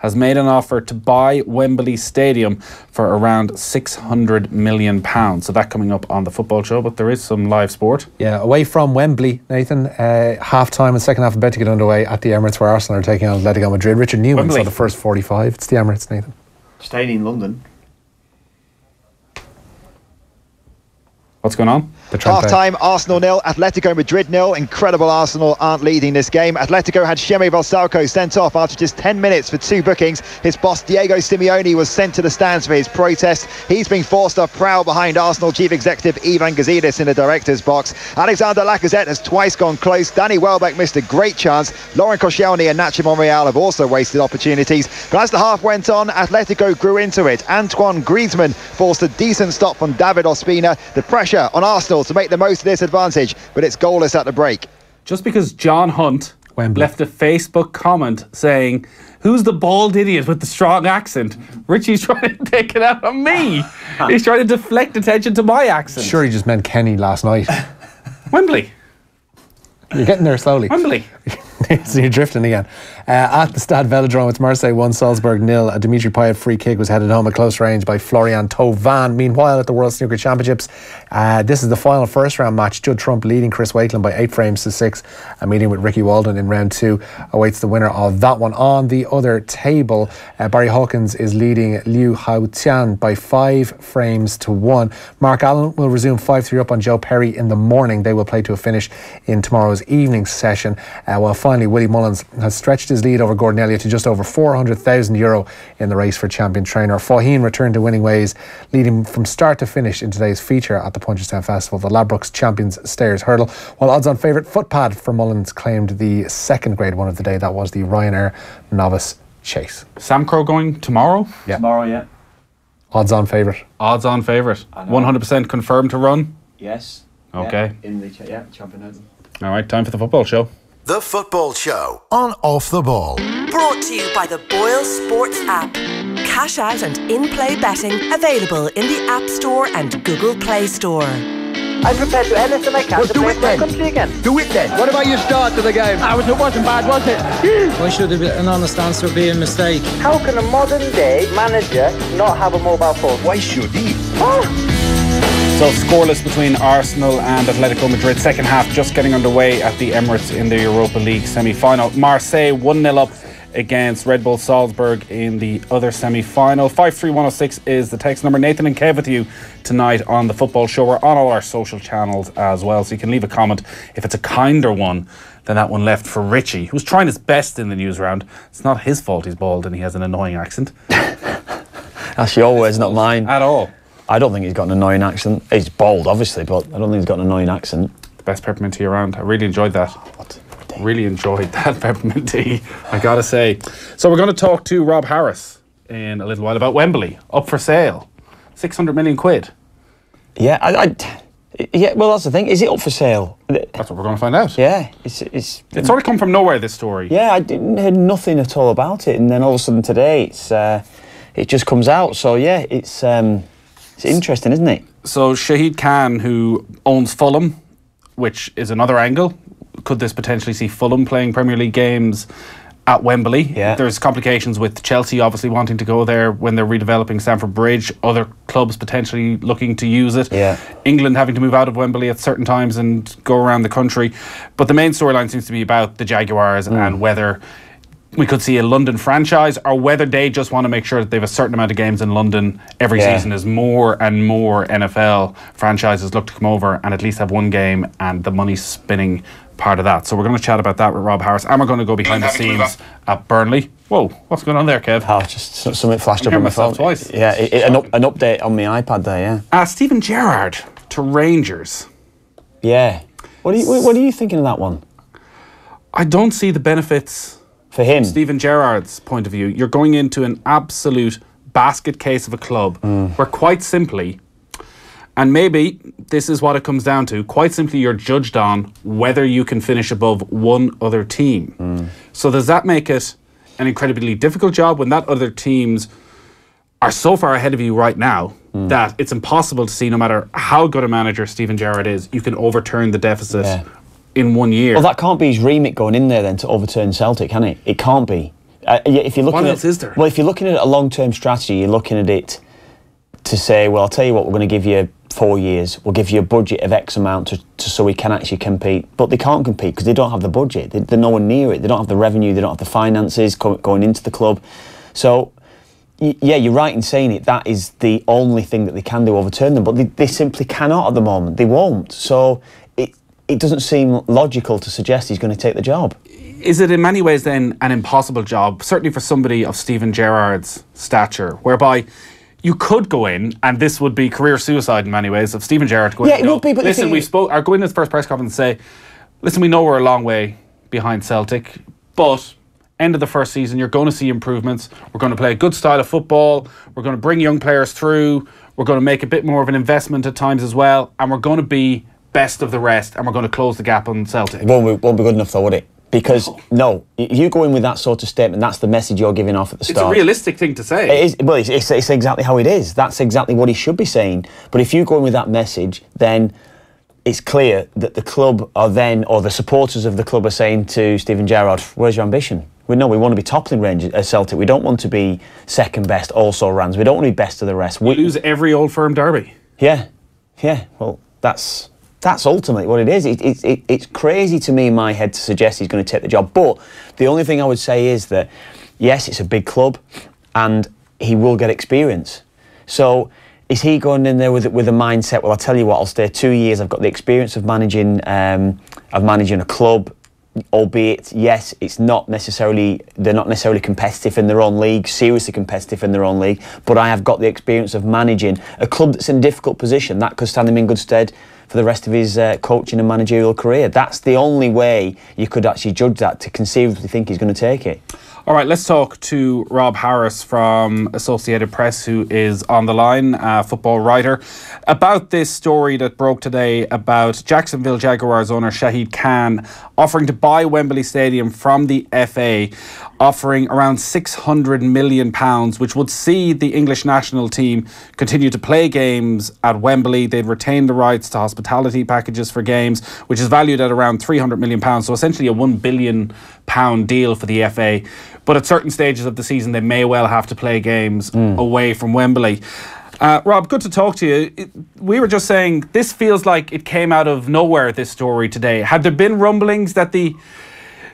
has made an offer to buy Wembley Stadium for around £600 million. So that coming up on the football show, but there is some live sport. Yeah, away from Wembley, Nathan. Half-time and second half about to get underway at the Emirates, where Arsenal are taking on Atletico Madrid. Richard Newman saw the first 45. It's the Emirates, Nathan. Staying in London. What's going on? Half-time, Arsenal 0, Atletico Madrid 0. Incredible Arsenal aren't leading this game. Atletico had Shemi Valsalco sent off after just 10 minutes for 2 bookings. His boss, Diego Simeone, was sent to the stands for his protest. He's been forced off prowl behind Arsenal Chief Executive Ivan Gazidis in the director's box. Alexander Lacazette has twice gone close. Danny Welbeck missed a great chance. Laurent Koscielny and Nacho Monreal have also wasted opportunities. But as the half went on, Atletico grew into it. Antoine Griezmann forced a decent stop from David Ospina. The pressure on Arsenal to make the most of this advantage, but it's goalless at the break. Just because John Hunt left a Facebook comment saying, "Who's the bald idiot with the strong accent?" Richie's trying to take it out on me. He's trying to deflect attention to my accent. Sure, he just meant Kenny last night. Wembley. You're getting there slowly. Wembley. So you're drifting again. At the Stade Velodrome, it's Marseille 1, Salzburg 0. A Dimitri Payet free kick was headed home at close range by Florian Thauvin. Meanwhile, at the World Snooker Championships, this is the final first round match. Judd Trump leading Chris Wakelin by 8 frames to 6. A meeting with Ricky Walden in round 2 awaits the winner of that one. On the other table, Barry Hawkins is leading Liu Haotian by 5 frames to 1. Mark Allen will resume 5-3 up on Joe Perry in the morning. They will play to a finish in tomorrow's evening session, while finally Willie Mullins has stretched his lead over Gordon Elliott to just over €400,000 in the race for champion trainer. Faugheen returned to winning ways, leading from start to finish in today's feature at the Punchestown Festival, the Ladbrokes Champions Stayers Hurdle, while odds-on favourite Footpad for Mullins claimed the second grade one of the day. That was the Ryanair Novice Chase. Sam Crow going tomorrow? Yeah. Tomorrow, yeah. Odds-on favourite. Odds-on favourite. 100% confirmed to run? Yes. Okay. Yeah, in the champion hurdle. All right, time for the football show. The Football Show on Off the Ball. Brought to you by the Boyle Sports app. Cash out and in-play betting available in the App Store and Google Play Store. I'm prepared to do anything I can to play for my country again. Do it then. What about your start to the game? It wasn't bad, was it? Why should an honest answer be a mistake? How can a modern day manager not have a mobile phone? Why should he? So scoreless between Arsenal and Atletico Madrid. Second half just getting underway at the Emirates in the Europa League semi-final. Marseille 1-0 up against Red Bull Salzburg in the other semi-final. 53106 is the text number. Nathan and Kev with you tonight on the football show. We're on all our social channels as well, so you can leave a comment if it's a kinder one than that one left for Richie, who's trying his best in the news round. It's not his fault he's bald and he has an annoying accent. That's your words, not mine. At all. I don't think he's got an annoying accent. He's bald, obviously, but I don't think he's got an annoying accent. The best peppermint tea around. I really enjoyed that. Really enjoyed that peppermint tea, I gotta say. So we're going to talk to Rob Harris in a little while about Wembley, up for sale. 600 million quid. Yeah, yeah. Well, that's the thing. Is it up for sale? That's what we're going to find out. Yeah, it's sort of come from nowhere, this story. Yeah, I didn't hear nothing at all about it, and then all of a sudden today, it just comes out. So yeah, it's interesting, isn't it? So Shahid Khan, who owns Fulham, which is another angle. Could this potentially see Fulham playing Premier League games at Wembley? Yeah. There's complications with Chelsea obviously wanting to go there when they're redeveloping Stamford Bridge. Other clubs potentially looking to use it. Yeah. England having to move out of Wembley at certain times and go around the country. But the main storyline seems to be about the Jaguars and whether we could see a London franchise or whether they just want to make sure that they have a certain amount of games in London every season as more and more NFL franchises look to come over and at least have one game and the money spinning part of that. So we're going to chat about that with Rob Harris and we're going to go behind the scenes at Burnley. Whoa, what's going on there, Kev? Oh, just something flashed up on my phone. Twice. Yeah, an update on my iPad there, yeah. Stephen Gerrard to Rangers. Yeah. What are you thinking of that one? I don't see the benefits for him. Stephen Gerrard's point of view. You're going into an absolute basket case of a club where quite simply, and maybe this is what it comes down to, quite simply you're judged on whether you can finish above one other team. So does that make it an incredibly difficult job when that other teams are so far ahead of you right now that it's impossible to see, no matter how good a manager Stephen Gerrard is, you can overturn the deficit in 1 year? Well, that can't be his remit going in there then to overturn Celtic, can it? It can't be. If you're looking what else is there? Well, if you're looking at a long-term strategy, you're looking at it to say, well, I'll tell you what, we're going to give you 4 years. We'll give you a budget of X amount so we can actually compete. But they can't compete because they don't have the budget. They're nowhere near it. They don't have the revenue. They don't have the finances going into the club. So, yeah, you're right in saying it. That is the only thing that they can do, overturn them. But they simply cannot at the moment. They won't. So it doesn't seem logical to suggest he's going to take the job. Is it in many ways then an impossible job, certainly for somebody of Steven Gerrard's stature, whereby you could go in, and this would be career suicide in many ways, of Steven Gerrard to go in and it would be, but listen, go in his first press conference and say, listen, we know we're a long way behind Celtic, but end of the first season, you're going to see improvements. We're going to play a good style of football. We're going to bring young players through. We're going to make a bit more of an investment at times as well, and we're going to be best of the rest, and we're going to close the gap on Celtic. It won't be good enough though, would it? Because, no, you go in with that sort of statement, that's the message you're giving off at the start. It's a realistic thing to say. It is, well, it's exactly how it is. That's exactly what he should be saying. But if you go in with that message, then it's clear that the club or the supporters of the club are saying to Steven Gerrard, where's your ambition? We want to be toppling Rangers at Celtic. We don't want to be second best also rans. We don't want to be best of the rest. We lose every Old Firm derby. Yeah. Well, that's ultimately what it is. It's crazy to me in my head to suggest he's going to take the job. But the only thing I would say is that, yes, it's a big club and he will get experience. So is he going in there with a mindset, well, I'll tell you what, I'll stay 2 years. I've got the experience of managing a club, albeit, yes, they're not necessarily competitive in their own league, seriously competitive in their own league, but I have got the experience of managing a club that's in a difficult position. That could stand him in good stead for the rest of his coaching and managerial career. That's the only way you could actually judge that, to conceivably think he's going to take it. All right, let's talk to Rob Harris from Associated Press, who is on the line, football writer, about this story that broke today about Jacksonville Jaguars owner Shahid Khan offering to buy Wembley Stadium from the FA, offering around £600 million, which would see the English national team continue to play games at Wembley. They'd retain the rights to hospitality packages for games, which is valued at around £300 million, so essentially a £1 billion deal for the FA. But at certain stages of the season, they may well have to play games away from Wembley. Rob, good to talk to you. We were just saying, this feels like it came out of nowhere, this story today. Had there been rumblings that there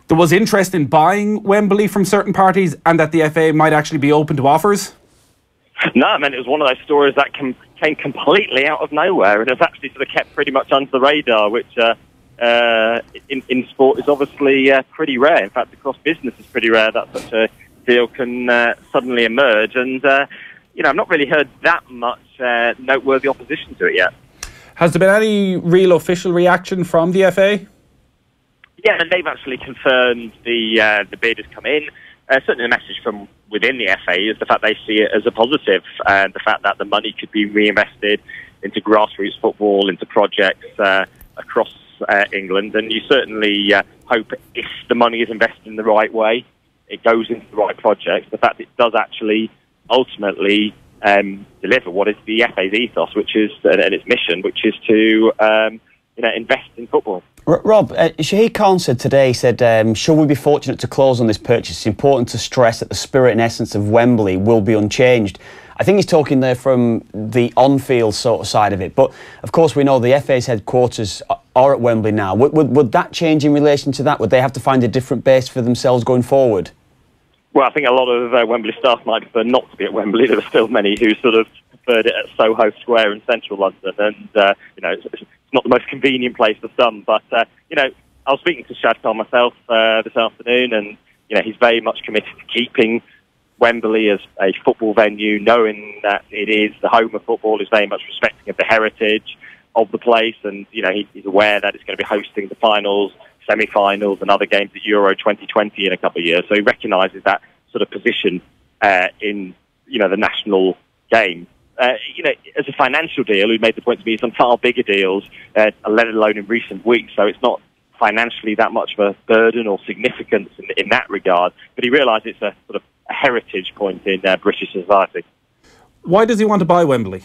was interest in buying Wembley from certain parties and that the FA might actually be open to offers? No, I mean, it was one of those stories that came completely out of nowhere and has actually sort of kept pretty much under the radar, which in sport is obviously pretty rare. In fact, across business is pretty rare that such a deal can suddenly emerge. And, I've not really heard that much noteworthy opposition to it yet. Has there been any real official reaction from the FA? Yeah, and they've actually confirmed the bid has come in. Certainly the message from within the FA is the fact they see it as a positive, and the fact that the money could be reinvested into grassroots football, into projects across England. And you certainly hope, if the money is invested in the right way, it goes into the right projects. The fact that it does actually ultimately deliver what is the FA's ethos, which is and its mission, which is to invest in football. Rob, Shahid Khan said today, should we be fortunate to close on this purchase, it's important to stress that the spirit and essence of Wembley will be unchanged. I think he's talking there from the on-field sort of side of it. But, of course, we know the FA's headquarters are at Wembley now. Would that change in relation to that? Would they have to find a different base for themselves going forward? Well, I think a lot of Wembley staff might prefer not to be at Wembley. There are still many who sort of preferred it at Soho Square in central London. And, it's not the most convenient place for some. But, I was speaking to Shahid Khan myself this afternoon, and, he's very much committed to keeping Wembley as a football venue, knowing that it is the home of football, is very much respecting of the heritage of the place, and he's aware that it's going to be hosting the finals, semi-finals, and other games at Euro 2020 in a couple of years. So he recognises that sort of position in the national game. As a financial deal, he made the point to me some far bigger deals, let alone in recent weeks. So it's not financially that much of a burden or significance in that regard. But he realised it's a sort of a heritage point in British society. Why does he want to buy Wembley?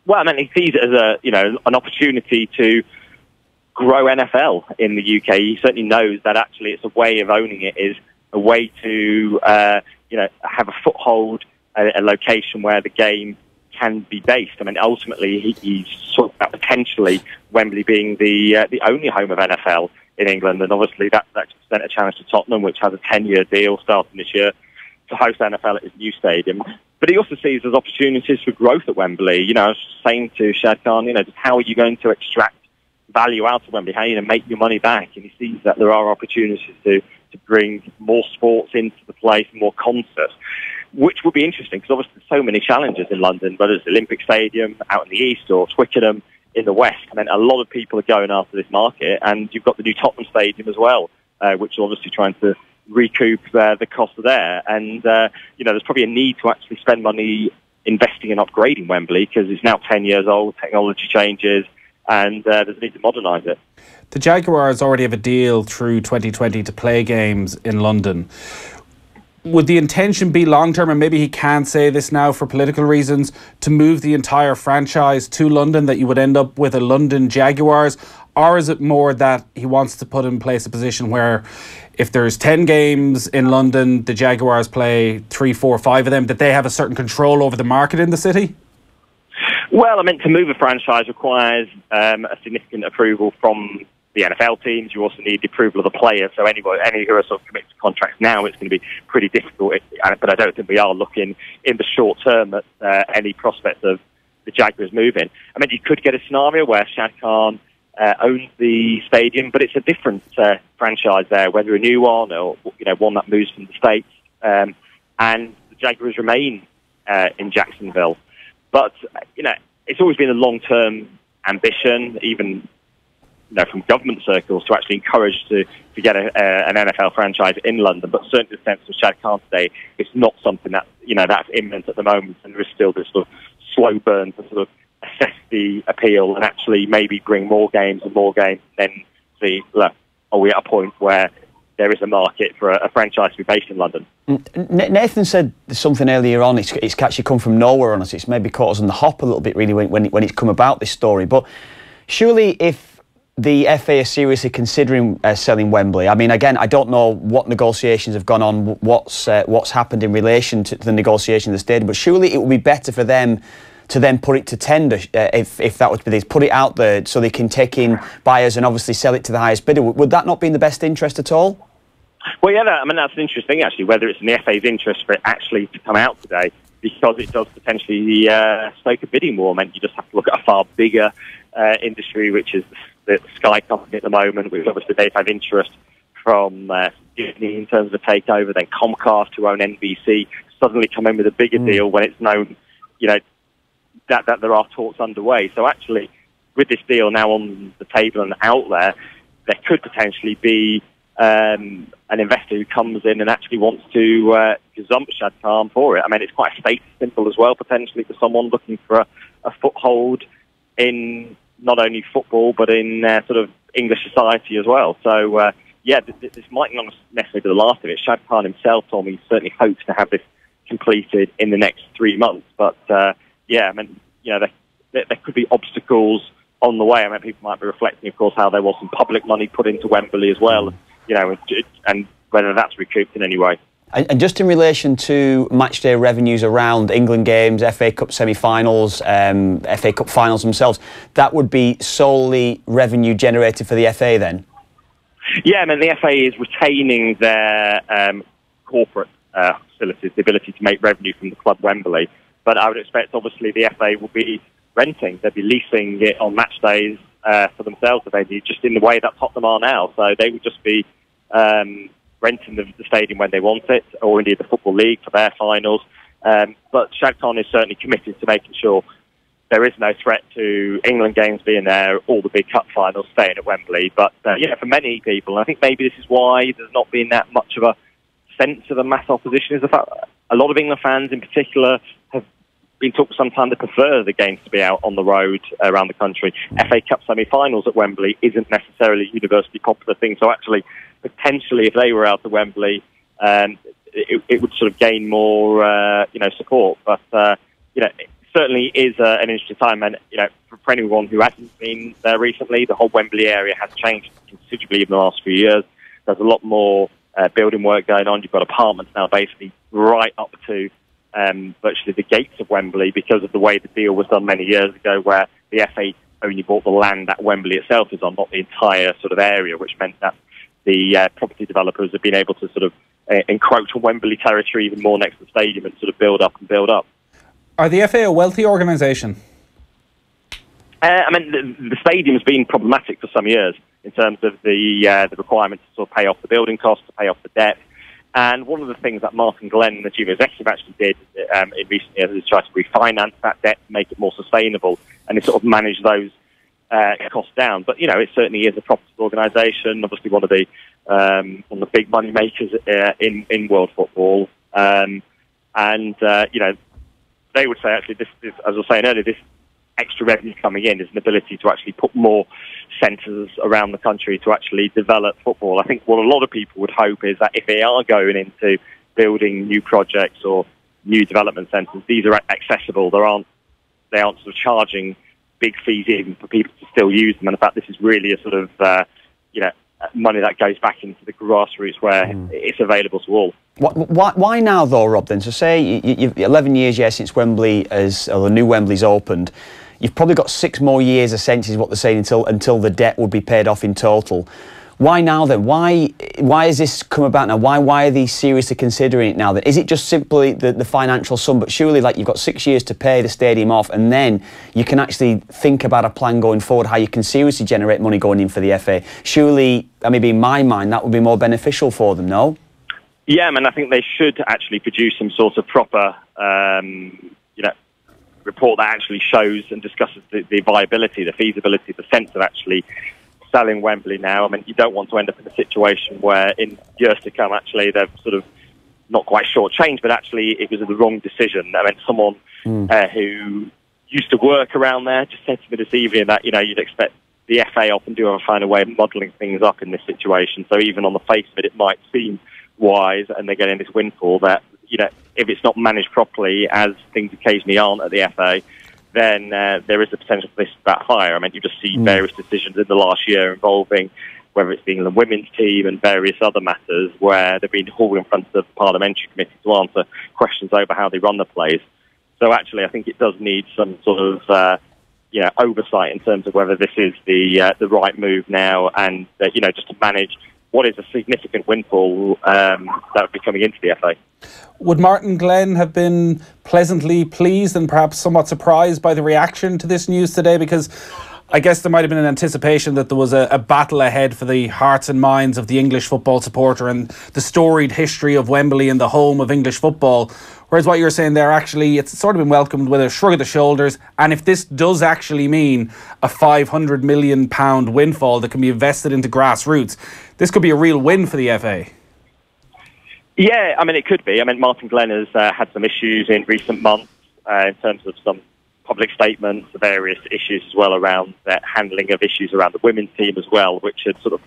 Well, I mean, he sees it as an opportunity to grow NFL in the UK. He certainly knows that actually it's a way of owning it is a way to have a foothold, a location where the game can be based. I mean, ultimately, he's talked about potentially Wembley being the only home of NFL in England, and obviously that present a challenge to Tottenham, which has a 10-year deal starting this year to host NFL at his new stadium. But he also sees there's opportunities for growth at Wembley. I was saying to Shad Khan, just how are you going to extract value out of Wembley? How are you going to make your money back? And he sees that there are opportunities to bring more sports into the place, more concerts, which would be interesting because obviously there's so many challenges in London, whether it's the Olympic Stadium out in the east or Twickenham in the west. I mean, a lot of people are going after this market, and you've got the new Tottenham Stadium as well, which is obviously trying to recoup the cost of there. And, there's probably a need to actually spend money investing in upgrading Wembley because it's now 10 years old, technology changes, and there's a need to modernise it. The Jaguars already have a deal through 2020 to play games in London. Would the intention be long-term, and maybe he can't say this now for political reasons, to move the entire franchise to London, that you would end up with a London Jaguars? Or is it more that he wants to put in place a position where if there's 10 games in London, the Jaguars play 3, 4, 5 of them, that they have a certain control over the market in the city? Well, to move a franchise requires a significant approval from the NFL teams. You also need the approval of the players. So any who are sort of committed to contracts now, it's going to be pretty difficult. But I don't think we are looking in the short term at any prospect of the Jaguars moving. You could get a scenario where Shad Khan owns the stadium, but it's a different franchise there, whether a new one or one that moves from the States. And the Jaguars remain in Jacksonville. But it's always been a long-term ambition, even from government circles, to actually encourage to get an NFL franchise in London. But certainly, the sense of Shad Khan today, it's not something that that's imminent at the moment, and there is still this sort of slow burn to sort of assess the appeal and actually maybe bring more games, and then see, look, are we at a point where there is a market for a franchise to be based in London? Nathan said something earlier on, it's actually come from nowhere on us. It's maybe caught us on the hop a little bit, really, when it's come about, this story. But surely if the FA is seriously considering selling Wembley, again, I don't know what negotiations have gone on, what's happened in relation to the negotiation of the stadium, but surely it would be better for them to then put it to tender, if that was to be this, put it out there so they can take in buyers and obviously sell it to the highest bidder. Would that not be in the best interest at all? Well, yeah, that's an interesting thing, actually, whether it's in the FA's interest for it actually to come out today, because it does potentially stoke a bidding war. You just have to look at a far bigger industry, which is the Sky company at the moment, which obviously they've had interest from Disney in terms of the takeover, then Comcast, who own NBC, suddenly come in with a bigger deal when it's known, that there are talks underway. So actually, with this deal now on the table and out there could potentially be an investor who comes in and actually wants to gazump Shad Khan for it. It's quite a status symbol as well, potentially, for someone looking for a foothold in not only football, but in sort of English society as well. So, this might not necessarily be the last of it. Shad Khan himself told me he certainly hopes to have this completed in the next 3 months. But, there could be obstacles on the way. People might be reflecting, of course, how there was some public money put into Wembley as well, and whether that's recouped in any way. And just in relation to matchday revenues around England games, FA Cup semi-finals, FA Cup finals themselves, that would be solely revenue generated for the FA then? Yeah, the FA is retaining their corporate facilities, the ability to make revenue from the club Wembley. But I would expect, obviously, the FA will be renting. They'll be leasing it on match days for themselves, just in the way that Tottenham are now. So they would just be renting the stadium when they want it, or indeed the Football League for their finals. But Shad Khan is certainly committed to making sure there is no threat to England games being there, all the big cup finals staying at Wembley. But, for many people, I think maybe this is why there's not been that much of a sense of a mass opposition, is the fact that a lot of England fans in particular have been talked for some time to prefer the games to be out on the road around the country. FA Cup semi-finals at Wembley isn't necessarily a universally popular thing, so actually, potentially, if they were out at Wembley, it would sort of gain more, support. But, it certainly is an interesting time, and, for anyone who hasn't been there recently, the whole Wembley area has changed considerably in the last few years. There's a lot more building work going on. You've got apartments now basically right up to virtually the gates of Wembley because of the way the deal was done many years ago, where the FA only bought the land that Wembley itself is on, not the entire sort of area, which meant that the property developers have been able to sort of encroach on Wembley territory even more next to the stadium and sort of build up and build up. Are the FA a wealthy organisation? I mean, the stadium's been problematic for some years in terms of the requirement to sort of pay off the building costs, to pay off the debt. And one of the things that Martin Glenn, the chief executive, actually did in recent years is try to refinance that debt, make it more sustainable, and to sort of manage those costs down. But, you know, it certainly is a profitable organisation, obviously one of the big money makers in world football. You know, they would say, actually, this, as I was saying earlier, this extra revenue coming in is an ability to actually put more centres around the country to actually develop football. I think what a lot of people would hope is that if they are going into building new projects or new development centres, these are accessible. They aren't sort of charging big fees even for people to still use them. And in fact, this is really a sort of, you know, money that goes back into the grassroots where it's available to all. Why now, though, Rob, then? So say you've 11 years, since Wembley or the new Wembley's opened. You've probably got 6 more years, essentially, is what they're saying, until the debt would be paid off in total. Why now, then? Why has this come about now? Why are these seriously considering it now, then? Is it just simply the financial sum? But surely, like, you've got 6 years to pay the stadium off, and then you can actually think about a plan going forward, how you can seriously generate money going in for the FA. Surely, maybe in my mind, that would be more beneficial for them, no? Yeah, I mean, I think they should actually produce some sort of proper, you know, report that actually shows and discusses the viability, the feasibility, the sense of actually selling Wembley now. I mean, you don't want to end up in a situation where in years to come, actually, they're sort of not quite short-changed, but actually it was the wrong decision. I mean, someone who used to work around there just said to me this evening that, you know, you'd expect the FA often do find a way of muddling things up in this situation. So even on the face of it, it might seem wise, and they're getting this windfall that, you know, if it's not managed properly, as things occasionally aren't at the FA, then there is the potential for this to backfire. I mean, you just see various decisions in the last year involving whether it's the England women's team and various other matters where they've been hauled in front of the parliamentary committee to answer questions over how they run the place. So actually, I think it does need some sort of you know, oversight in terms of whether this is the right move now, and you know, just to manage what is a significant windfall that would be coming into the FA. Would Martin Glenn have been pleasantly pleased and perhaps somewhat surprised by the reaction to this news today? Because I guess there might have been an anticipation that there was a battle ahead for the hearts and minds of the English football supporter and the storied history of Wembley and the home of English football. Whereas what you're saying there, actually, it's sort of been welcomed with a shrug of the shoulders. And if this does actually mean a £500 million windfall that can be invested into grassroots, this could be a real win for the FA. Yeah, I mean, it could be. I mean, Martin Glenn has had some issues in recent months in terms of some public statements, various issues as well around the handling of issues around the women's team as well, which had sort of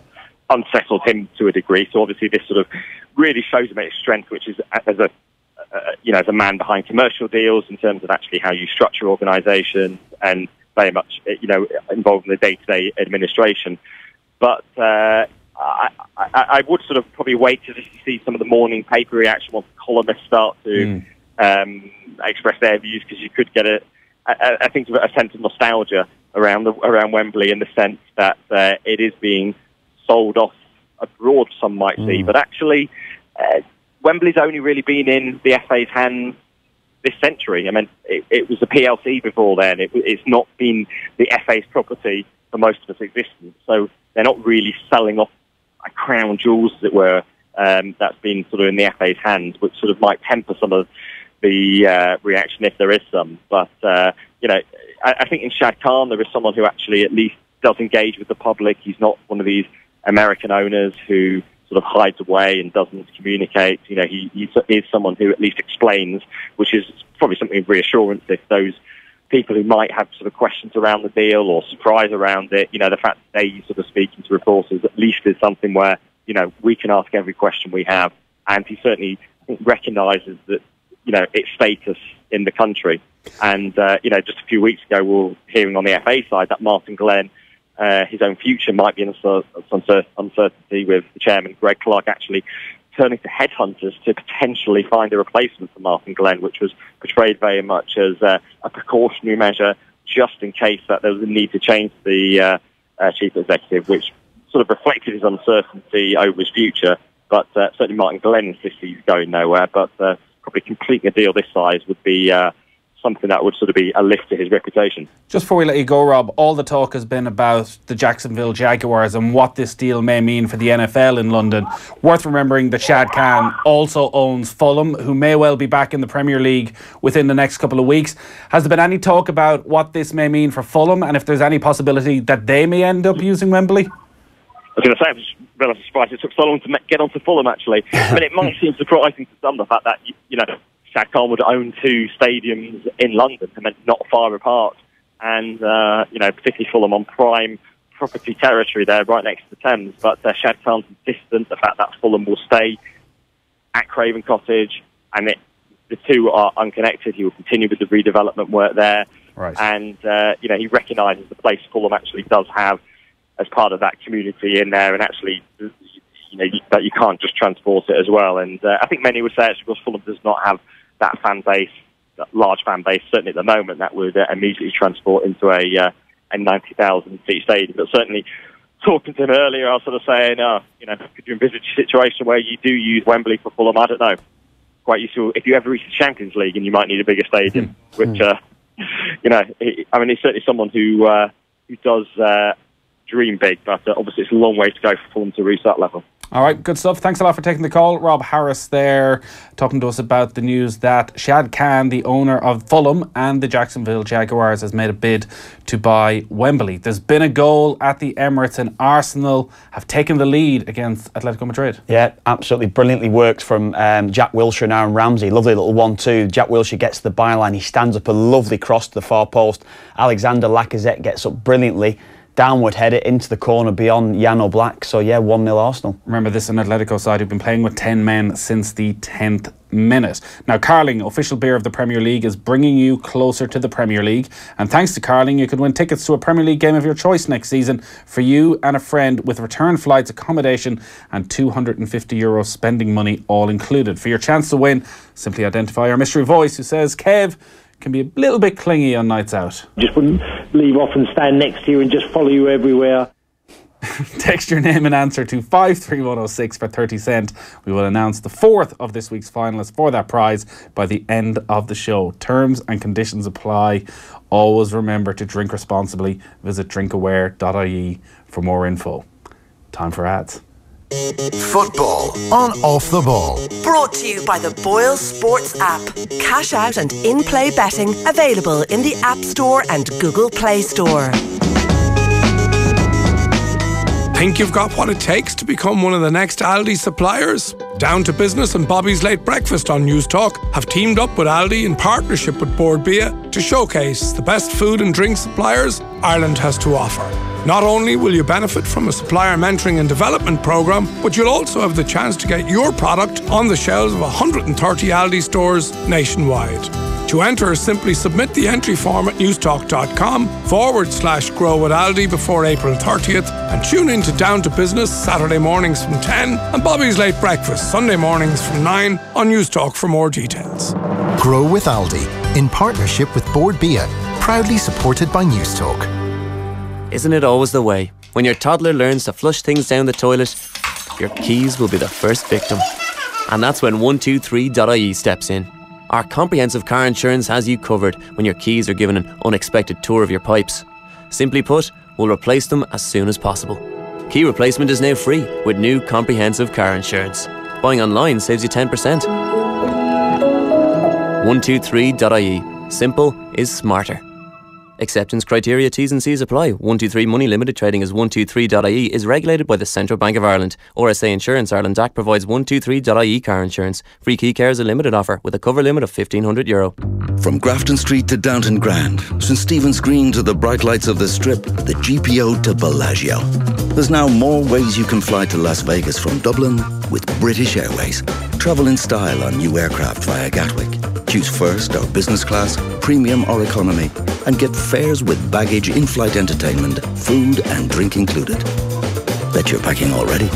unsettled him to a degree. So obviously this sort of really shows him his strength, which is as a man behind commercial deals in terms of actually how you structure organisations and very much, you know, involved in the day-to-day administration. But I would sort of probably wait to see some of the morning paper reaction once the columnists start to express their views, because you could get I think a sense of nostalgia around Wembley, in the sense that it is being sold off abroad, some might see. But actually, Wembley's only really been in the FA's hands this century. I mean, it was the PLC before then. It's not been the FA's property for most of its existence. So they're not really selling off a crown jewels, as it were, that's been sort of in the FA's hands, which sort of might temper some of the reaction if there is some. But, you know, I think in Shad Khan there is someone who actually at least does engage with the public. He's not one of these American owners who sort of hides away and doesn't communicate. You know, he is someone who at least explains, which is probably something of reassurance if those people who might have sort of questions around the deal or surprise around it, you know, the fact that they sort of speaking to reporters at least is something where, you know, we can ask every question we have. And he certainly, I think, recognises that, you know, its status in the country. And, you know, just a few weeks ago, we were hearing on the FA side that Martin Glenn, his own future might be in some uncertainty, with the chairman, Greg Clark, actually turning to headhunters to potentially find a replacement for Martin Glenn, which was portrayed very much as a precautionary measure just in case that there was a need to change the chief executive, which sort of reflected his uncertainty over his future. But certainly Martin Glenn insists he's going nowhere, but probably completing a deal this size would be something that would sort of be a lift to his reputation. Just before we let you go, Rob, all the talk has been about the Jacksonville Jaguars and what this deal may mean for the NFL in London. Worth remembering that Shad Khan also owns Fulham, who may well be back in the Premier League within the next couple of weeks. Has there been any talk about what this may mean for Fulham and if there's any possibility that they may end up using Wembley? I was going to say, I was relatively surprised it took so long to get onto Fulham, actually. I mean, it might seem surprising to some, the fact that, Shad Khan would own 2 stadiums in London, and not far apart, and particularly Fulham on prime property territory there, right next to the Thames. But Shad Khan's insistent, the fact that Fulham will stay at Craven Cottage, and the two are unconnected. He will continue with the redevelopment work there, right. And he recognises the place Fulham actually does have as part of that community in there, and actually, that you can't just transport it as well. And I think many would say, actually, because Fulham does not have that fan base, that large fan base, certainly at the moment, that would immediately transport into a 90,000 seat stadium. But certainly, talking to him earlier, I was sort of saying, could you envisage a situation where you do use Wembley for Fulham? I don't know. Quite useful if you ever reach the Champions League and you might need a bigger stadium, which, he's certainly someone who does dream big, but obviously it's a long way to go for Fulham to reach that level. All right, good stuff. Thanks a lot for taking the call. Rob Harris there, talking to us about the news that Shad Khan, the owner of Fulham and the Jacksonville Jaguars, has made a bid to buy Wembley. There's been a goal at the Emirates and Arsenal have taken the lead against Atletico Madrid. Yeah, absolutely brilliantly worked from Jack Wilshere and Aaron Ramsey. Lovely little 1-2. Jack Wilshere gets to the byline. He stands up a lovely cross to the far post. Alexander Lacazette gets up brilliantly. Downward header into the corner beyond Jan Oblak. So, 1-0 Arsenal. Remember, this is an Atletico side who've been playing with 10 men since the 10th minute. Now, Carling, official beer of the Premier League, is bringing you closer to the Premier League. And thanks to Carling, you could win tickets to a Premier League game of your choice next season for you and a friend, with return flights, accommodation and €250 spending money all included. For your chance to win, simply identify our mystery voice who says, Kev can be a little bit clingy on nights out. Just wouldn't leave off and stand next to you and just follow you everywhere. Text your name and answer to 53106 for 30 cents. We will announce the 4th of this week's finalists for that prize by the end of the show. Terms and conditions apply. Always remember to drink responsibly. Visit drinkaware.ie for more info. Time for ads. Football on Off the Ball. Brought to you by the Boyle Sports app. Cash out and in-play betting available in the App Store and Google Play Store. Think you've got what it takes to become one of the next Aldi suppliers? Down to Business and Bobby's Late Breakfast on News Talk have teamed up with Aldi in partnership with Bord Bia to showcase the best food and drink suppliers Ireland has to offer. Not only will you benefit from a supplier mentoring and development programme, but you'll also have the chance to get your product on the shelves of 130 Aldi stores nationwide. To enter, simply submit the entry form at newstalk.com/grow with Aldi before April 30th and tune in to Down to Business Saturday mornings from 10 and Bobby's Late Breakfast Sunday mornings from 9 on Newstalk for more details. Grow with Aldi in partnership with Bord Bia, proudly supported by Newstalk. Isn't it always the way? When your toddler learns to flush things down the toilet, your keys will be the first victim. And that's when 123.ie steps in. Our comprehensive car insurance has you covered when your keys are given an unexpected tour of your pipes. Simply put, we'll replace them as soon as possible. Key replacement is now free with new comprehensive car insurance. Buying online saves you 10%. 123.ie. Simple is smarter. Acceptance criteria, T's and C's apply. 123 Money Limited Trading as 123.ie is regulated by the Central Bank of Ireland. RSA Insurance Ireland Act provides 123.ie car insurance. Free key care is a limited offer with a cover limit of €1,500. From Grafton Street to Downton Grand, St Stephen's Green to the bright lights of the Strip, the GPO to Bellagio. There's now more ways you can fly to Las Vegas from Dublin with British Airways. Travel in style on new aircraft via Gatwick. Choose first or business class, premium or economy, and get fares with baggage, in-flight entertainment, food and drink included. Bet you're packing already.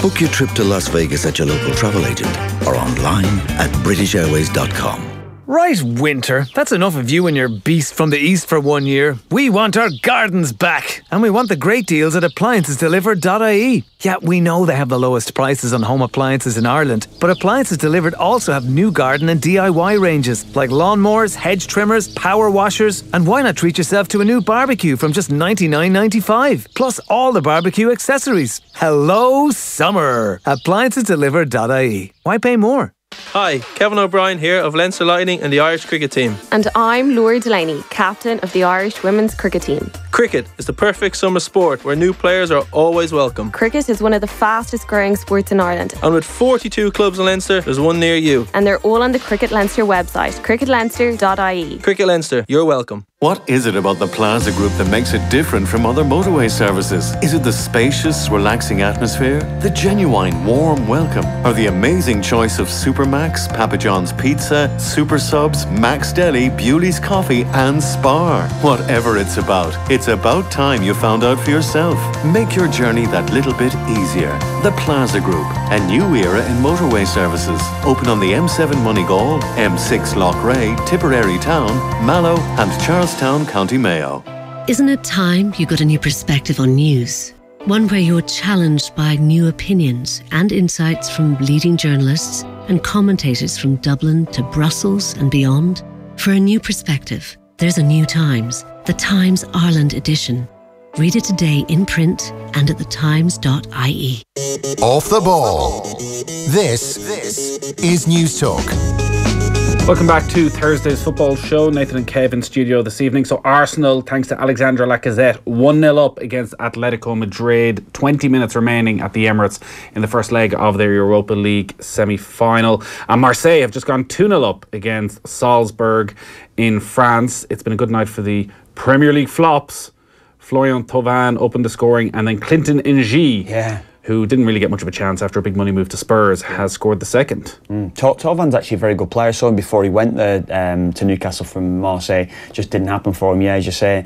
Book your trip to Las Vegas at your local travel agent or online at britishairways.com. Right, Winter, that's enough of you and your beast from the east for 1 year. We want our gardens back, and we want the great deals at appliancesdelivered.ie. Yeah, we know they have the lowest prices on home appliances in Ireland, but Appliances Delivered also have new garden and DIY ranges, like lawnmowers, hedge trimmers, power washers, and why not treat yourself to a new barbecue from just $99.95, plus all the barbecue accessories. Hello, summer! Appliancesdelivered.ie. Why pay more? Hi, Kevin O'Brien here of Leinster Lightning and the Irish cricket team. And I'm Laura Delaney, captain of the Irish women's cricket team. Cricket is the perfect summer sport where new players are always welcome. Cricket is one of the fastest growing sports in Ireland. And with 42 clubs in Leinster, there's one near you. And they're all on the Cricket Leinster website, cricketleinster.ie. Cricket Leinster, you're welcome. What is it about the Plaza Group that makes it different from other motorway services? Is it the spacious, relaxing atmosphere, the genuine, warm welcome, or the amazing choice of Supermax, Papa John's Pizza, Super Subs, Max Deli, Bewley's Coffee, and Spar? Whatever it's about time you found out for yourself. Make your journey that little bit easier. The Plaza Group, a new era in motorway services. Open on the M7 Moneygall, M6 Loughrea, Tipperary Town, Mallow, and Charlestown, County Mayo. Isn't it time you got a new perspective on news? One where you're challenged by new opinions and insights from leading journalists and commentators from Dublin to Brussels and beyond? For a new perspective, there's a New Times, the Times Ireland edition. Read it today in print and at thetimes.ie. Off the ball. This is News Talk. Welcome back to Thursday's football show. Nathan and Kev in studio this evening. So Arsenal, thanks to Alexandre Lacazette, 1-0 up against Atletico Madrid. 20 minutes remaining at the Emirates in the first leg of their Europa League semi-final. And Marseille have just gone 2-0 up against Salzburg in France. It's been a good night for the Premier League flops. Florian Thauvin opened the scoring, and then Clinton N'Jie, who didn't really get much of a chance after a big money move to Spurs, has scored the second. Tauvin's actually a very good player. Saw him before he went there to Newcastle from Marseille. Just didn't happen for him. Yeah, as you say,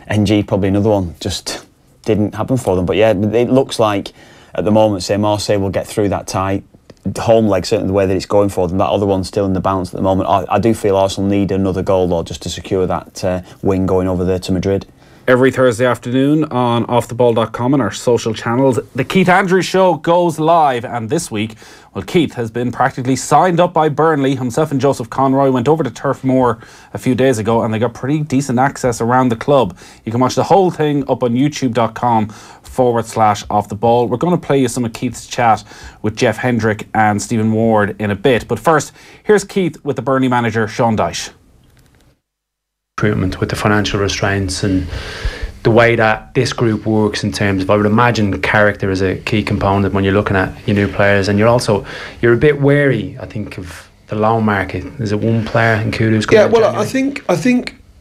NG probably another one. Just didn't happen for them. But yeah, it looks like at the moment, say Marseille will get through that tie. Home leg, certainly the way that it's going for them. That other one's still in the balance at the moment. I do feel Arsenal need another goal though, just to secure that win going over there to Madrid. Every Thursday afternoon on offtheball.com and our social channels, the Keith Andrews Show goes live. And this week, well, Keith has been practically signed up by Burnley. Himself and Joseph Conroy went over to Turf Moor a few days ago, and they got pretty decent access around the club. You can watch the whole thing up on youtube.com/offtheball. We're going to play you some of Keith's chat with Jeff Hendrick and Stephen Ward in a bit. But first, here's Keith with the Burnley manager, Sean Dyche. Recruitment with the financial restraints and the way that this group works in terms of, I would imagine, character is a key component when you're looking at your new players, and you're a bit wary, I think, of the loan market. Is it one player in Kudu's? Yeah, well, I think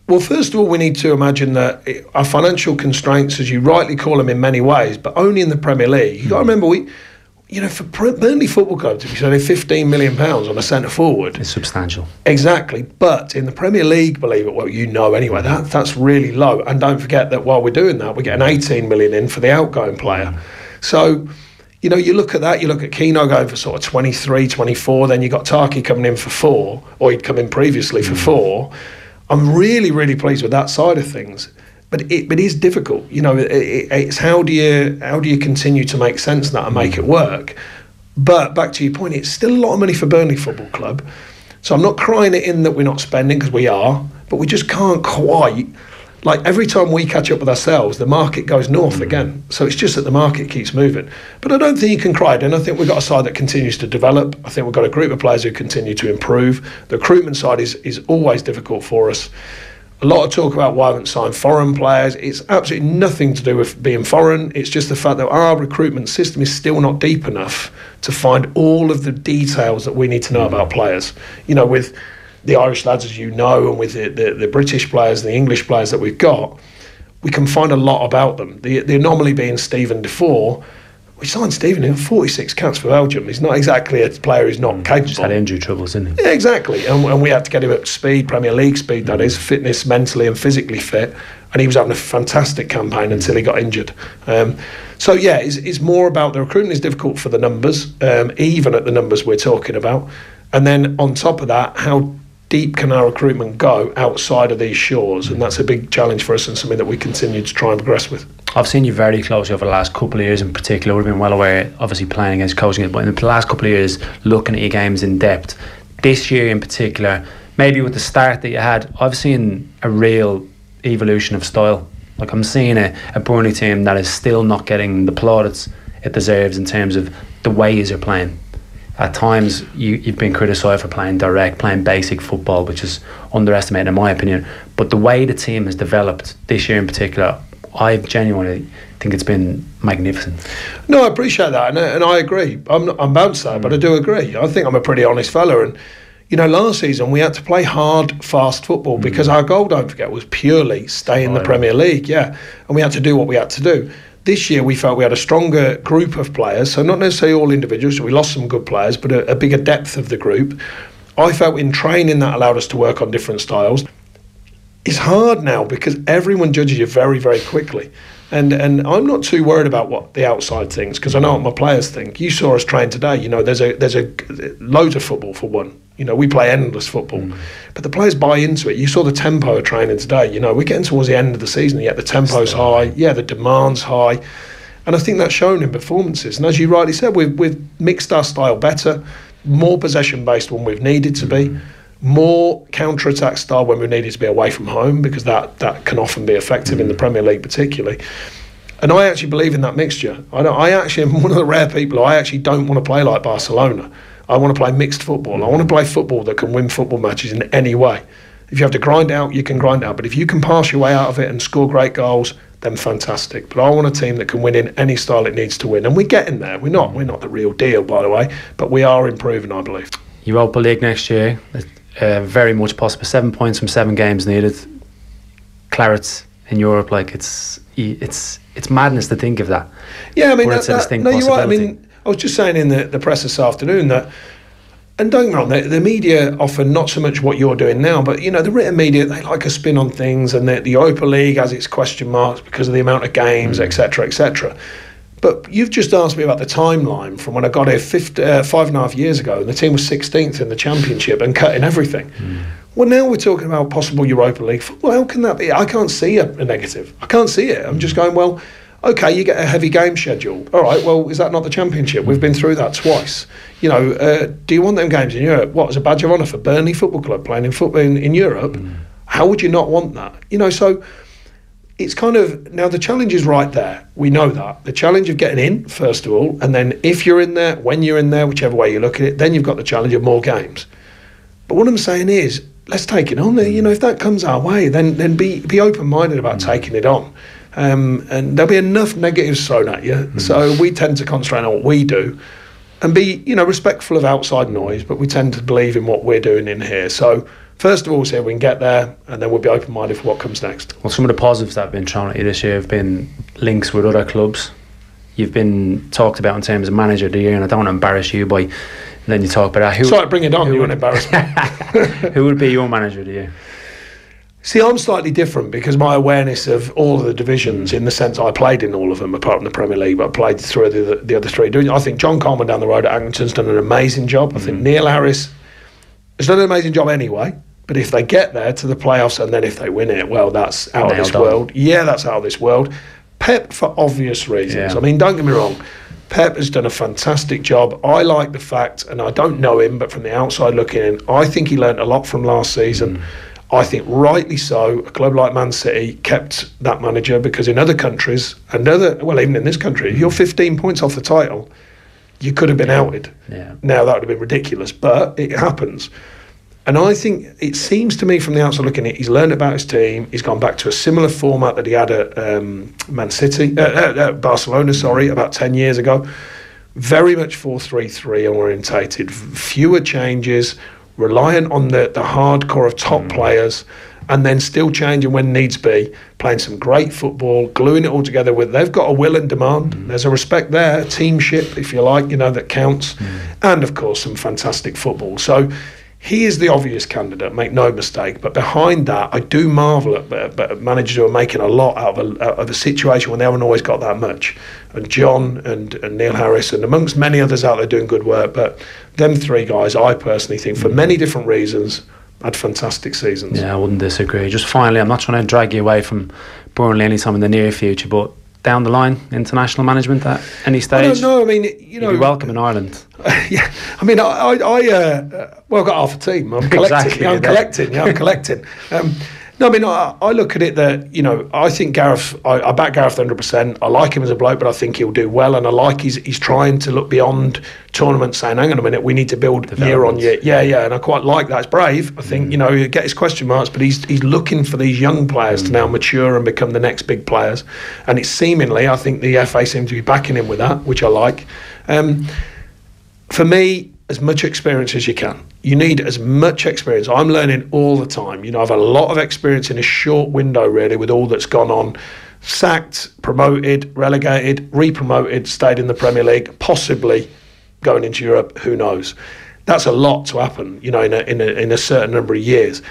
well, first of all, we need to imagine that our financial constraints, as you rightly call them in many ways, but only in the Premier League. You've got to remember, for Burnley Football Club to be spending £15 million on a centre forward, it's substantial. Exactly, but in the Premier League, believe it, anyway, that's really low. And don't forget that while we're doing that, we're getting 18 million in for the outgoing player. So, you look at that, you look at Keno going for sort of 23, 24, then you got Taki coming in for 4, or he'd come in previously for 4. I'm really, really pleased with that side of things. But it is difficult, it's how do you continue to make sense of that and make it work? But back to your point, it's still a lot of money for Burnley Football Club. So I'm not crying it in that we're not spending, because we are, but we just can't quite, like every time we catch up with ourselves, the market goes north again. So it's just that the market keeps moving. But I don't think you can cry it in. I think we've got a side that continues to develop. I think we've got a group of players who continue to improve. The recruitment side is always difficult for us. A lot of talk about why we haven't signed foreign players. It's absolutely nothing to do with being foreign. It's just the fact that our recruitment system is still not deep enough to find all of the details that we need to know about players. With the Irish lads, as and with the British players and the English players that we've got, we can find a lot about them. The anomaly being Stephen Defoe, We signed Stephen, he got 46 caps for Belgium. He's not exactly a player who's not capable. Just had injury troubles, didn't he? Yeah, exactly. And we had to get him up to speed, Premier League speed, that is, fitness, mentally and physically fit. And he was having a fantastic campaign until he got injured. So, yeah, it's more about the recruitment is difficult for the numbers, even at the numbers we're talking about. And then on top of that, how deep can our recruitment go outside of these shores? And that's a big challenge for us and something that we continue to try and progress with. I've seen you very closely over the last couple of years in particular. We've been well aware, obviously playing against, coaching it, but in the last couple of years, looking at your games in depth. This year in particular, maybe with the start that you had, I've seen a real evolution of style. Like I'm seeing a Burnley team that is still not getting the plaudits it deserves in terms of the ways you're playing. At times, you've been criticised for playing direct, playing basic football, which is underestimated in my opinion. But the way the team has developed this year in particular, I genuinely think it's been magnificent. No, I appreciate that, and I agree. I'm bound to say, but I do agree. I think I'm a pretty honest fella, and you know, last season we had to play hard, fast football because our goal, don't forget, was purely stay in the Premier League. Yeah, and we had to do what we had to do. This year we felt we had a stronger group of players, so not necessarily all individuals. So we lost some good players, but a bigger depth of the group. I felt in training that allowed us to work on different styles. It's hard now because everyone judges you very, very quickly. And I'm not too worried about what the outside thinks because I know what my players think. You saw us train today. You know, there's a loads of football for one. You know, we play endless football. But the players buy into it. You saw the tempo of training today. You know, we're getting towards the end of the season, yet the tempo's high. Yeah, the demand's high. And I think that's shown in performances. And as you rightly said, we've mixed our style better, more possession-based when we've needed to be, more counter-attack style when we needed to be away from home, because that can often be effective in the Premier League particularly. And I actually believe in that mixture. I actually am one of the rare people who I actually don't want to play like Barcelona. I want to play mixed football. I want to play football that can win football matches in any way. If you have to grind out, you can grind out. But if you can pass your way out of it and score great goals, then fantastic. But I want a team that can win in any style it needs to win. And we're getting there. We're not the real deal, by the way, but we are improving, I believe. Europa League next year, very much possible. 7 points from 7 games needed. Clarets in Europe, like it's madness to think of that. Yeah, I mean, no, you're right. I mean, I was just saying in the press this afternoon that, and don't get me wrong, the media often not so much what you're doing now, but you know, the written media, they like a spin on things, and the Europa League has its question marks because of the amount of games, etc., etc. But you've just asked me about the timeline from when I got here 5.5 years ago, and the team was 16th in the Championship and cutting everything. Well, now we're talking about possible Europa League. Well, how can that be? I can't see a negative. I can't see it. I'm just going, well, okay, you get a heavy game schedule. All right, well, is that not the Championship? We've been through that twice. You know, do you want them games in Europe? What, as a badge of honour for Burnley Football Club playing in football in Europe? How would you not want that? You know, so it's kind of, now the challenge is right there. We know that. The challenge of getting in, first of all, and then if you're in there, when you're in there, whichever way you look at it, then you've got the challenge of more games. But what I'm saying is, let's take it on there. You know, if that comes our way, then be open-minded about taking it on. And there'll be enough negatives thrown at you. So we tend to concentrate on what we do and be, you know, respectful of outside noise, but we tend to believe in what we're doing in here. So first of all, see if we can get there, and then we'll be open-minded for what comes next. Well, some of the positives that have been thrown at you this year have been links with other clubs. You've been talked about in terms of manager of the year, and I don't want to embarrass you by letting you talk about that. Sorry, bring it on. You want to embarrass me. Who would be your manager of the year? See, I'm slightly different because my awareness of all of the divisions, in the sense I played in all of them apart from the Premier League, but I played through the other three. I think John Coleman down the road at Accrington's done an amazing job. I think Neil Harris has done an amazing job anyway. But if they get there to the playoffs and then if they win it, well, that's out of this world. Yeah, that's out of this world. Pep, for obvious reasons. Yeah. I mean, don't get me wrong. Pep has done a fantastic job. I like the fact, and I don't know him, but from the outside looking in, I think he learnt a lot from last season. I think rightly so, a club like Man City kept that manager, because in other countries, even in this country, if you're 15 points off the title, you could have been outed. Yeah. Now, that would have been ridiculous, but it happens. And I think it seems to me from the outside looking at it, he's learned about his team. He's gone back to a similar format that he had at Barcelona, about 10 years ago. Very much 4-3-3 orientated, fewer changes, reliant on the hardcore of top players, and then still changing when needs be, playing some great football, gluing it all together they've got a will and demand. There's a respect there, teamship, if you like, that counts. And of course, some fantastic football. So he is the obvious candidate, make no mistake. But behind that, I do marvel at managers who are making a lot out of a situation when they haven't always got that much. And John and Neil Harris, and amongst many others out there doing good work. But them three guys, I personally think, for many different reasons, had fantastic seasons. Yeah, I wouldn't disagree. Just finally, I'm not trying to drag you away from Burnley anytime in the near future, but down the line, international management at any stage? I don't know. I mean, you'd be welcome in Ireland. Yeah, I mean, I got half a team. I'm collecting. Exactly, I'm collecting. No, I mean, I look at it that, I think Gareth, I back Gareth 100%. I like him as a bloke, but I think he'll do well. And I like he's trying to look beyond tournaments, saying, hang on a minute, we need to build year on year. Yeah. And I quite like that. It's brave. I think, you get his question marks, but he's looking for these young players to now mature and become the next big players. And it's seemingly, I think the FA seem to be backing him with that, which I like. For me, as much experience as you can. You need as much experience. I'm learning all the time. I've had a lot of experience in a short window, really, with all that's gone on. Sacked, promoted, relegated, re-promoted, stayed in the Premier League, possibly going into Europe, who knows. That's a lot to happen, in a certain number of years.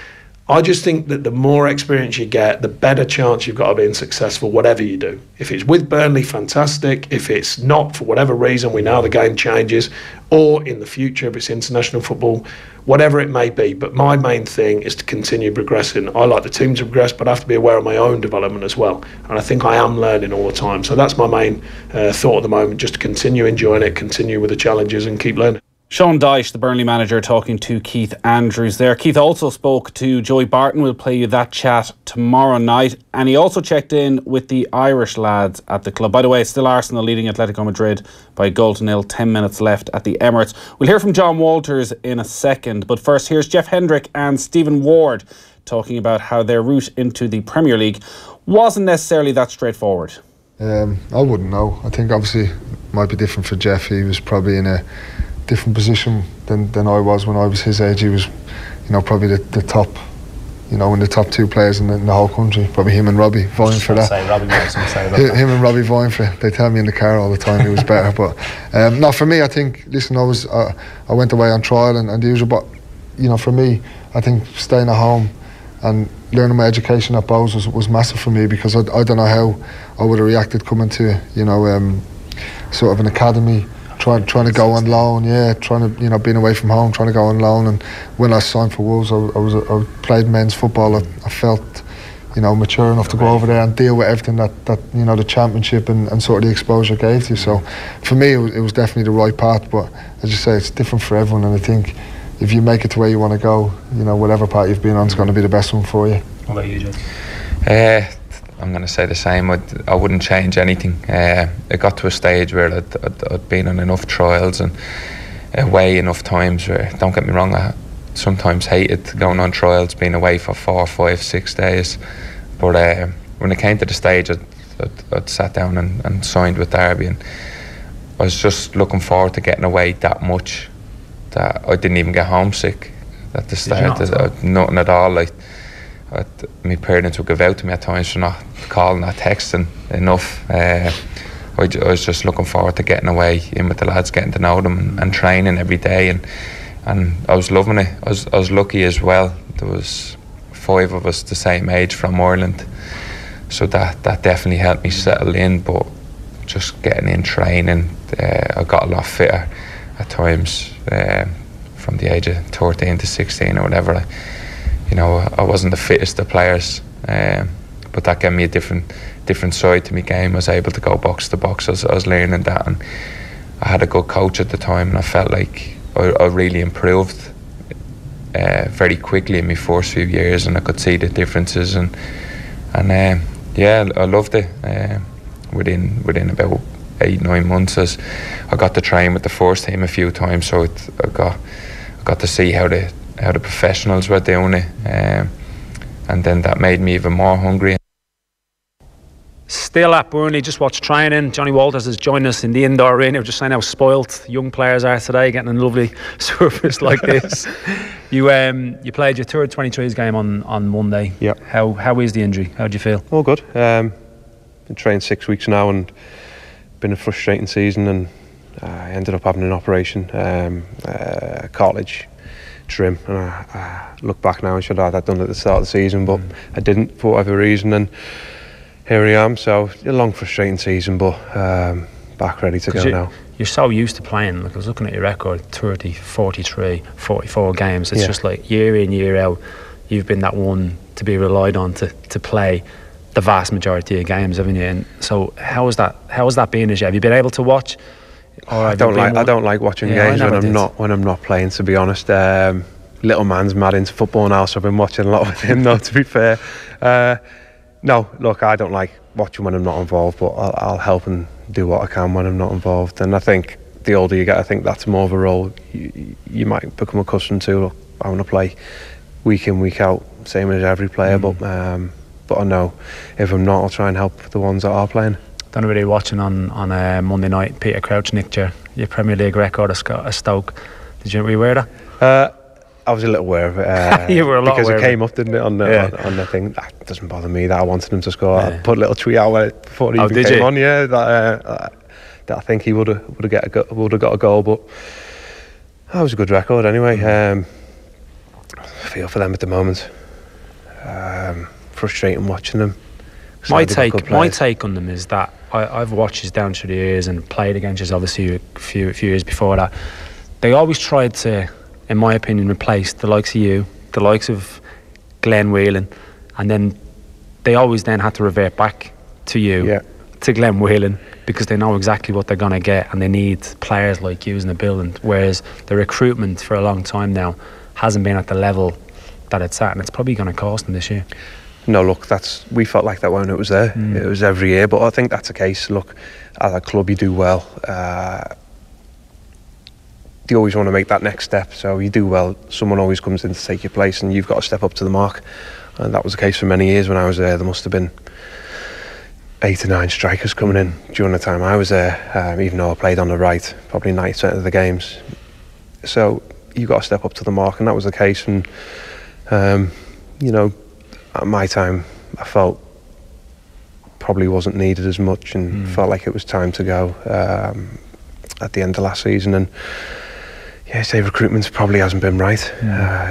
I just think that the more experience you get, the better chance you've got of being successful, whatever you do. If it's with Burnley, fantastic. If it's not, for whatever reason, we know the game changes, or in the future, if it's international football, whatever it may be. But my main thing is to continue progressing. I like the team to progress, but I have to be aware of my own development as well. And I think I am learning all the time. So that's my main thought at the moment, just to continue enjoying it, continue with the challenges and keep learning. Sean Dyche, the Burnley manager, talking to Keith Andrews there. Keith also spoke to Joey Barton. We'll play you that chat tomorrow night. And he also checked in with the Irish lads at the club. By the way, still Arsenal leading Atletico Madrid by 1-0, 10 minutes left at the Emirates. We'll hear from John Walters in a second. But first, here's Jeff Hendrick and Stephen Ward talking about how their route into the Premier League wasn't necessarily that straightforward. I wouldn't know. I think obviously it might be different for Jeff. He was probably in a different position than I was when I was his age. He was, probably the top, in the top two players in the whole country. Probably him and Robbie vying for that. Him and Robbie vying for it. They tell me in the car all the time he was better. But no, for me, I think, listen, I went away on trial and the usual. But for me, I think staying at home and learning my education at Bowes was massive for me, because I don't know how I would have reacted coming to sort of an academy. Trying to go on loan, being away from home, trying to go on loan. And when I signed for Wolves, I played men's football. I felt, mature enough to go over there and deal with everything that the championship and sort of the exposure gave to you. So for me, it was definitely the right path. But as you say, it's different for everyone. And I think if you make it to where you want to go, whatever path you've been on is going to be the best one for you. What about you, Jay? I'm going to say the same. I wouldn't change anything. It got to a stage where I'd been on enough trials and away enough times where, don't get me wrong, I sometimes hated going on trials, being away for 4, 5, 6 days. But when it came to the stage, I'd sat down and signed with Derby, and I was just looking forward to getting away that much that I didn't even get homesick at the start. Nothing at all. My parents would give out to me at times for not calling or texting enough. I was just looking forward to getting away in with the lads, getting to know them and training every day, and I was loving it. I was lucky as well. There was 5 of us the same age from Ireland, so that definitely helped me settle in. But just getting in training, I got a lot fitter at times, from the age of 13 to 16 or whatever. I wasn't the fittest of players, but that gave me a different side to my game. I was able to go box to box. I was learning that, and I had a good coach at the time, and I felt like I really improved very quickly in my first few years, and I could see the differences, and I loved it. Within about 8-9 months, I got to train with the first team a few times, so I got to see how the professionals were doing it, and then that made me even more hungry. Still at Burnley, just watched training. Johnny Walters has joined us in the indoor arena. We're just saying how spoilt young players are today, getting a lovely surface like this. You played your third 23s game on Monday. Yeah. How is the injury? How do you feel? All good. Been trained 6 weeks now, and been a frustrating season, and I ended up having an operation, cartilage trim, and I look back now and should have had that done at the start of the season, but I didn't for whatever reason, and here I am. So a long frustrating season, but back ready to go now. You're so used to playing. Like, I was looking at your record, 30, 43, 44 games. It's just like year in, year out, you've been that one to be relied on to play the vast majority of games, haven't you? And so how has that been as you? Have you been able to watch? I don't like watching games when I'm not playing, to be honest. Little man's mad into football now, so I've been watching a lot with him though, to be fair. No, look, I don't like watching when I'm not involved, but I'll help and do what I can when I'm not involved. And I think the older you get, I think that's more of a role you might become accustomed to. Look, I want to play week in, week out, same as every player, but I know if I'm not, I'll try and help the ones that are playing. Don't know whether you're watching on Monday night. Peter Crouch nicked your Premier League record at Stoke. Were you aware of that? I was a little aware of it. You were a lot because aware it came up, didn't it, on the thing. That doesn't bother me. That I wanted him to score. I put a little tweet out before he even came on. Yeah, that I think he would have got a goal, but that was a good record anyway. I feel for them at the moment. Frustrating watching them. My take on them is that I've watched his down through the years and played against us obviously a few years before that. They always tried to, in my opinion, replace the likes of you, the likes of Glenn Whelan, and then they always then had to revert back to you, to Glenn Whelan, because they know exactly what they're going to get, and they need players like you in the building, whereas the recruitment for a long time now hasn't been at the level that it's at, and it's probably going to cost them this year. No, look, we felt like that when it was there. It was every year, but I think that's the case. Look, as a club, you do well. You always want to make that next step, so you do well. Someone always comes in to take your place, and you've got to step up to the mark. And that was the case for many years when I was there. There must have been 8 or 9 strikers coming in during the time I was there, even though I played on the right, probably 90% of the games. So you've got to step up to the mark, and that was the case. And you know, at my time, I felt probably wasn't needed as much, and felt like it was time to go at the end of last season. And yeah, say recruitment probably hasn't been right.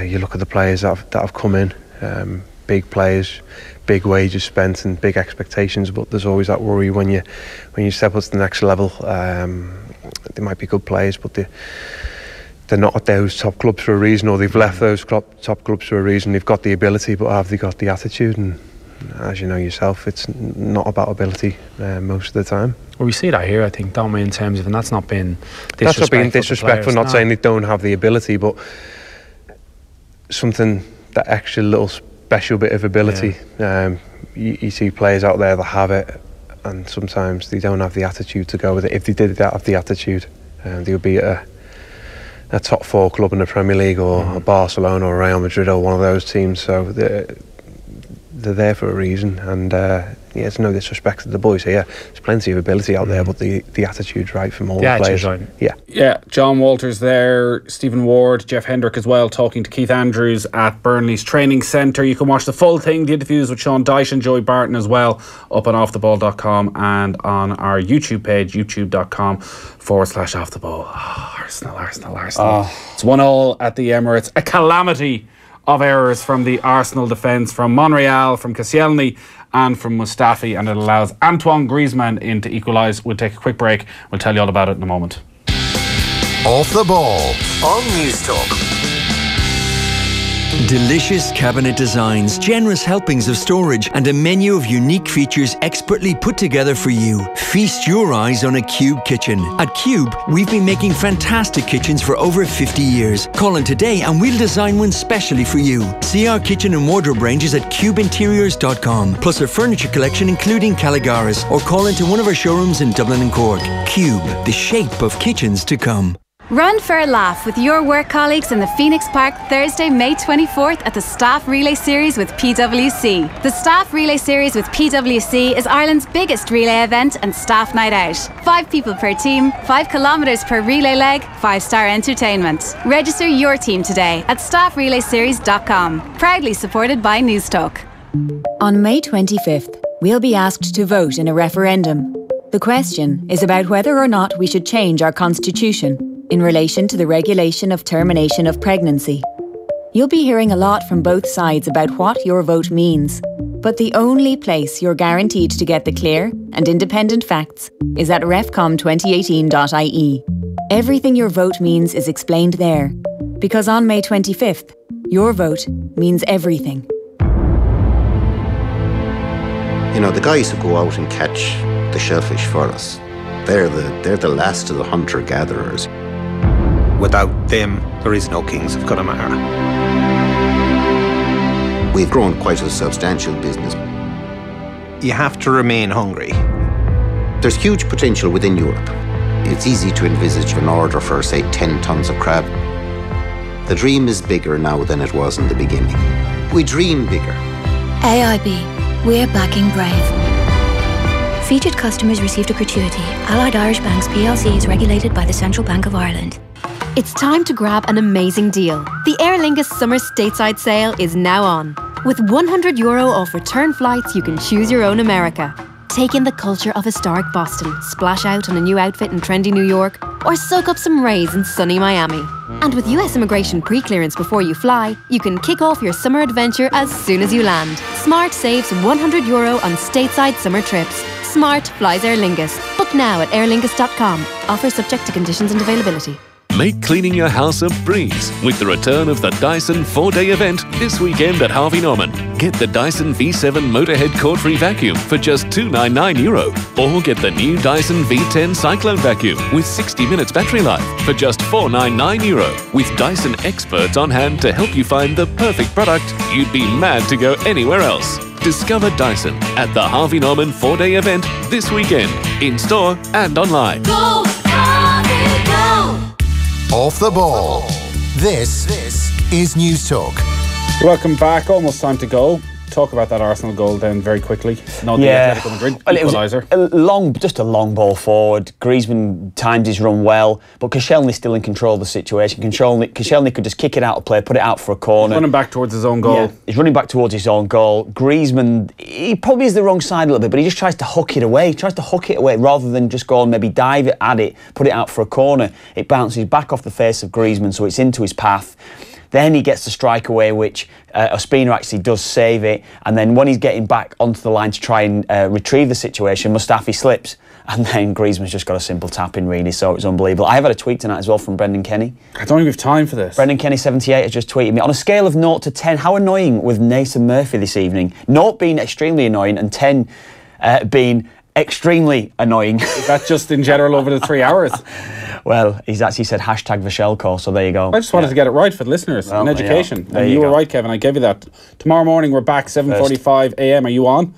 You look at the players that have come in, big players, big wages spent, and big expectations. But there's always that worry when you step up to the next level. They might be good players, but they're not at those top clubs for a reason, or they've left those top clubs for a reason. They've got the ability, but have they got the attitude? And as you know yourself, it's not about ability most of the time. Well, we see that here, I think, don't we, in terms of, and that's not being disrespectful. That's not being disrespectful, not saying they don't have the ability, but something, that extra little special bit of ability. You see players out there that have it, and sometimes they don't have the attitude to go with it. If they did have the attitude, they would be at a top 4 club in the Premier League, or a Barcelona or Real Madrid or one of those teams. So they're there for a reason, and it's no disrespect to the boys here. There's plenty of ability out there, but the attitude's right from all the players. Right. Yeah, John Walters there, Stephen Ward, Jeff Hendrick as well, talking to Keith Andrews at Burnley's training centre. You can watch the full thing, the interviews with Sean Dyche and Joey Barton as well, up on offtheball.com and on our YouTube page, youtube.com/offtheball. Arsenal. It's 1-1 at the Emirates. A calamity of errors from the Arsenal defence, from Monreal, from Koscielny and from Mustafi, and it allows Antoine Griezmann in to equalise. We'll take a quick break. We'll tell you all about it in a moment. Off the Ball on News Talk. Delicious cabinet designs, generous helpings of storage, and a menu of unique features expertly put together for you. Feast your eyes on a Cube kitchen. At Cube, we've been making fantastic kitchens for over 50 years. Call in today and we'll design one specially for you. See our kitchen and wardrobe ranges at cubeinteriors.com, plus our furniture collection including Caligaris, or call into one of our showrooms in Dublin and Cork. Cube, the shape of kitchens to come. Run for a laugh with your work colleagues in the Phoenix Park Thursday, May 24th at the Staff Relay Series with PwC. The Staff Relay Series with PwC is Ireland's biggest relay event and staff night out. 5 people per team, 5 kilometres per relay leg, 5-star entertainment. Register your team today at staffrelayseries.com. Proudly supported by Newstalk. On May 25th, we'll be asked to vote in a referendum. The question is about whether or not we should change our constitution in relation to the regulation of termination of pregnancy. You'll be hearing a lot from both sides about what your vote means, but the only place you're guaranteed to get the clear and independent facts is at refcom2018.ie. Everything your vote means is explained there, because on May 25th, your vote means everything. You know, the guys who go out and catch the shellfish for us, they're the last of the hunter-gatherers. Without them, there is no Kings of Connemara. We've grown quite a substantial business. You have to remain hungry. There's huge potential within Europe. It's easy to envisage an order for, say, 10 tons of crab. The dream is bigger now than it was in the beginning. We dream bigger. AIB, we're backing Brave. Featured customers received a gratuity. Allied Irish Banks plc is regulated by the Central Bank of Ireland. It's time to grab an amazing deal. The Aer Lingus Summer Stateside Sale is now on. With €100 off return flights, you can choose your own America. Take in the culture of historic Boston, splash out on a new outfit in trendy New York, or soak up some rays in sunny Miami. And with US immigration pre-clearance before you fly, you can kick off your summer adventure as soon as you land. Smart saves €100 on stateside summer trips. Smart flies Aer Lingus. Book now at aerlingus.com. Offer subject to conditions and availability. Make cleaning your house a breeze with the return of the Dyson 4-day event this weekend at Harvey Norman. Get the Dyson V7 Motorhead cord-free vacuum for just €299, or get the new Dyson V10 Cyclone vacuum with 60 minutes battery life for just €499. With Dyson experts on hand to help you find the perfect product, you'd be mad to go anywhere else. Discover Dyson at the Harvey Norman 4-day event this weekend, in store and online. Go, Harvey, go! Off the ball. This is News Talk. Welcome back. Almost time to go. Talk about that Arsenal goal then very quickly. Not the Atletico Madrid equaliser. Just a long ball forward. Griezmann timed his run well, but Koscielny's still in control of the situation. Koscielny could just kick it out of play, put it out for a corner. He's running back towards his own goal. Yeah, he's running back towards his own goal. Griezmann, he probably is the wrong side a little bit, but he just tries to hook it away. He tries to hook it away rather than just go and maybe dive it at it, put it out for a corner. It bounces back off the face of Griezmann, so it's into his path. Then he gets the strike away, which Ospina actually does save it. And then when he's getting back onto the line to try and retrieve the situation, Mustafi slips. And then Griezmann's just got a simple tap in, really, so it's unbelievable. I have had a tweet tonight as well from Brendan Kenny. I don't even have time for this. Brendan Kenny 78 has just tweeted me. On a scale of 0 to 10, how annoying with Nathan Murphy this evening? 0 being extremely annoying and 10 being extremely annoying. Is that just in general over the 3 hours? Well, he's actually said #Vashelko, so there you go. I just wanted to get it right for the listeners in education. Yeah. And you were right, Kevin. I gave you that. Tomorrow morning we're back 7:45 a.m. Are you on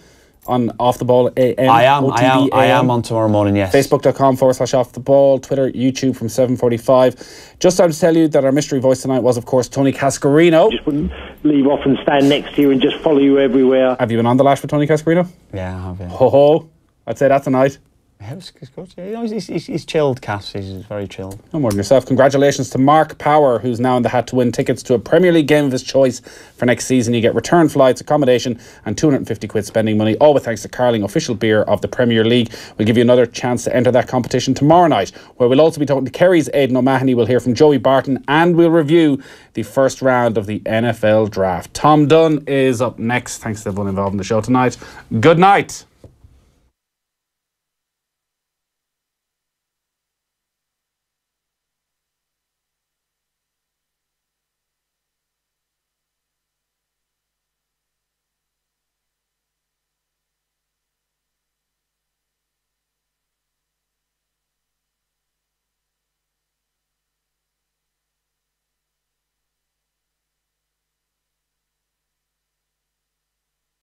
Off the Ball AM? I am. OTB I am on tomorrow morning. Yes. Facebook.com/Off the Ball. Twitter, YouTube from 7:45. Just time to tell you that our mystery voice tonight was, of course, Tony Cascarino. Just wouldn't leave off and stand next to you and just follow you everywhere. Have you been on the lash for Tony Cascarino? Yeah, I have. Yeah. Ho ho! I'd say that tonight. He's good. Yeah, he's chilled, Cass. He's very chilled. No more than yourself. Congratulations to Mark Power, who's now in the hat to win tickets to a Premier League game of his choice for next season. You get return flights, accommodation and £250 spending money, all with thanks to Carling, official beer of the Premier League. We'll give you another chance to enter that competition tomorrow night, where we'll also be talking to Kerry's Aidan O'Mahony. We'll hear from Joey Barton and we'll review the first round of the NFL draft. Tom Dunn is up next. Thanks to everyone involved in the show tonight. Good night.